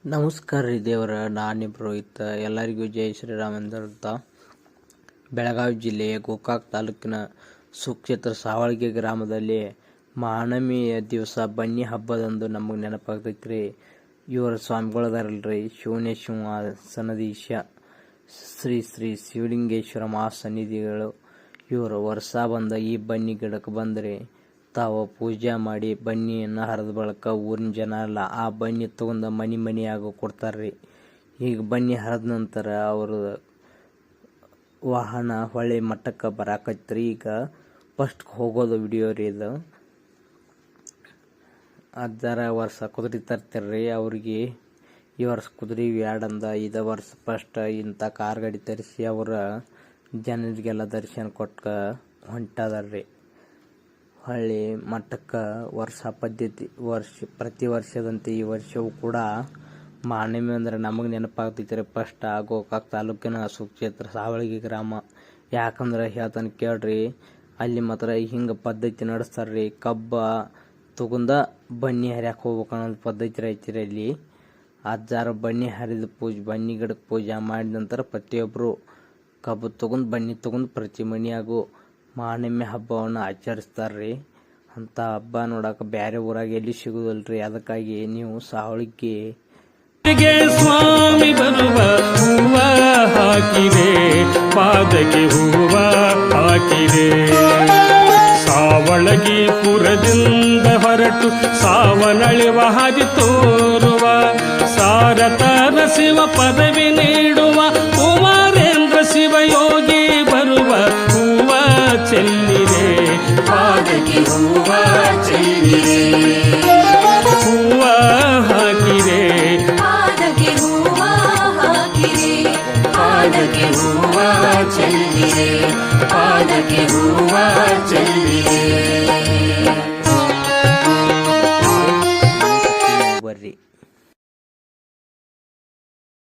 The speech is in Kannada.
ನಮಸ್ಕಾರ ರೀ ದೇವರ. ನಾನು ರೋಹಿತ್. ಎಲ್ಲರಿಗೂ ಜೈ ಶ್ರೀರಾಮ್ ಅಂತ. ಬೆಳಗಾವಿ ಜಿಲ್ಲೆಯ ಗೋಕಾಕ್ ತಾಲೂಕಿನ ಸುಕ್ಷೇತ್ರ ಸಾವಳಗಿ ಗ್ರಾಮದಲ್ಲಿ ಮಹಾನವಮಿಯ ದಿವಸ ಬನ್ನಿ ಹಬ್ಬದಂದು ನಮಗೆ ನೆನಪಾಗ್ತೈತ್ರಿ. ಇವರ ಸ್ವಾಮಿಗಳದಾರಲ್ರಿ, ಶಿವನೇಶ್ವ ಸನ್ನದೀಶ ಶ್ರೀ ಶ್ರೀ ಶಿವಲಿಂಗೇಶ್ವರ ಮಹಾಸನ್ನಿಧಿಗಳು. ಇವರು ವರ್ಷ ಬಂದ ಈ ಬನ್ನಿ ಗಿಡಕ್ಕೆ ಬಂದರೆ ತಾವು ಪೂಜೆ ಮಾಡಿ ಬನ್ನಿಯನ್ನು ಹರಿದ ಬಳಕ ಊರಿನ ಜನ ಎಲ್ಲ ಆ ಬನ್ನಿ ತಗೊಂಡು ಮನೆಯಾಗ ಕೊಡ್ತಾರ್ರಿ. ಈಗ ಬನ್ನಿ ಹರಿದ ನಂತರ ಅವರು ವಾಹನ ಹೊಳೆ ಮಟ್ಟಕ್ಕೆ ಬರಾಕತ್ರಿ. ಈಗ ಫಸ್ಟ್ ಹೋಗೋದು ವಿಡಿಯೋ ರೀ ಇದು. ಅದರ ವರ್ಷ ಕುದುರೆ ತರ್ತಾರ್ರಿ. ಅವ್ರಿಗೆ ಈ ವರ್ಷ ಕುದುರೆ ವ್ಯಾಡಂದ ಇದ ವರ್ಷ ಫಸ್ಟ್ ಇಂಥ ಕಾರ್ ಗಾಡಿ ತರಿಸಿ ಅವರ ಜನರಿಗೆಲ್ಲ ದರ್ಶನ ಕೊಟ್ಟ ಹೊಂಟದಾರ್ರಿ. ಹೊಳ್ಳಿ ಮಠಕ್ಕೆ ಪ್ರತಿ ವರ್ಷದಂತೆ ಈ ವರ್ಷವೂ ಕೂಡ ಮಹಾನವಮಿ ಅಂದ್ರೆ ನಮಗೆ ನೆನಪಾಗ್ತೈತ್ರಿ. ಫಸ್ಟ್ ಗೋಕಾಕ್ ತಾಲೂಕಿನ ಸುಕ್ಷೇತ್ರ ಸಾವಳಗಿ ಗ್ರಾಮ. ಯಾಕಂದ್ರೆ ಹೇಳ್ತಾನೆ ಕೇಳ್ರಿ, ಅಲ್ಲಿ ಮಾತ್ರ ಹಿಂಗೆ ಪದ್ಧತಿ ನಡೆಸ್ತಾರ್ರಿ. ಕಬ್ಬ ತಗೊಂಡ ಬನ್ನಿ ಹರಿಯಕ್ಕೆ ಹೋಗ್ಬೇಕು ಅನ್ನೋದು ಪದ್ಧತಿ ಐತಿರಿ ಅಲ್ಲಿ. ಅಜ್ಜಾರ ಬನ್ನಿ ಹರಿದ ಬನ್ನಿ ಗಿಡಕ್ಕೆ ಪೂಜೆ ಮಾಡಿದ ನಂತರ ಪ್ರತಿಯೊಬ್ಬರು ಕಬ್ಬು ತಗೊಂಡು ಬನ್ನಿ ತಗೊಂಡು ಪ್ರತಿ ಮನೆಯಾಗೂ ಮಹಾನವಮಿ ಹಬ್ಬವನ್ನು ಆಚರಿಸ್ತಾರ್ರಿ. ಅಂತ ಹಬ್ಬ ನೋಡಕ್ಕೆ ಬೇರೆ ಊರಾಗ ಎಲ್ಲಿ ಸಿಗುದಲ್ರಿ. ಅದಕ್ಕಾಗಿ ನೀವು ಸಾವಳಿಗೆ ಸ್ವಾಮಿ ಬರುವ ಹೂವ ಹಾಕಿದೆ, ಪಾದಕ್ಕೆ ಹೂವ ಹಾಕಿದೆ. ಸಾವಳಗಿ ಪುರದಿಂದ ಹೊರಟು ಸಾವನಳಿವ ಹಾದಿ ತೋರುವ, ಸಾರತರ ಶಿವ ಪದವಿ ನೀಡುವ ಕುಮಾರೇಂದ್ರ ಶಿವಯೋಗಿ ಬರುವ ಹೂವ ಚೆಲ್ಲಿದೆ, ಪಾದಕ್ಕೆ ಹೂವ ಚೆಲ್ಲಿದೆ. ಹೂವ ಹಾಕಿದೆ, ಪಾದಕ್ಕೆ ಹೂವ ಹಾಕಿದೆ, ಪಾದಕ್ಕೆ ಹೂವ ಚೆಲ್ಲಿದೆ, ಪಾದಕ್ಕೆ ಹೂವ ಚೆಲ್ಲಿದೆ.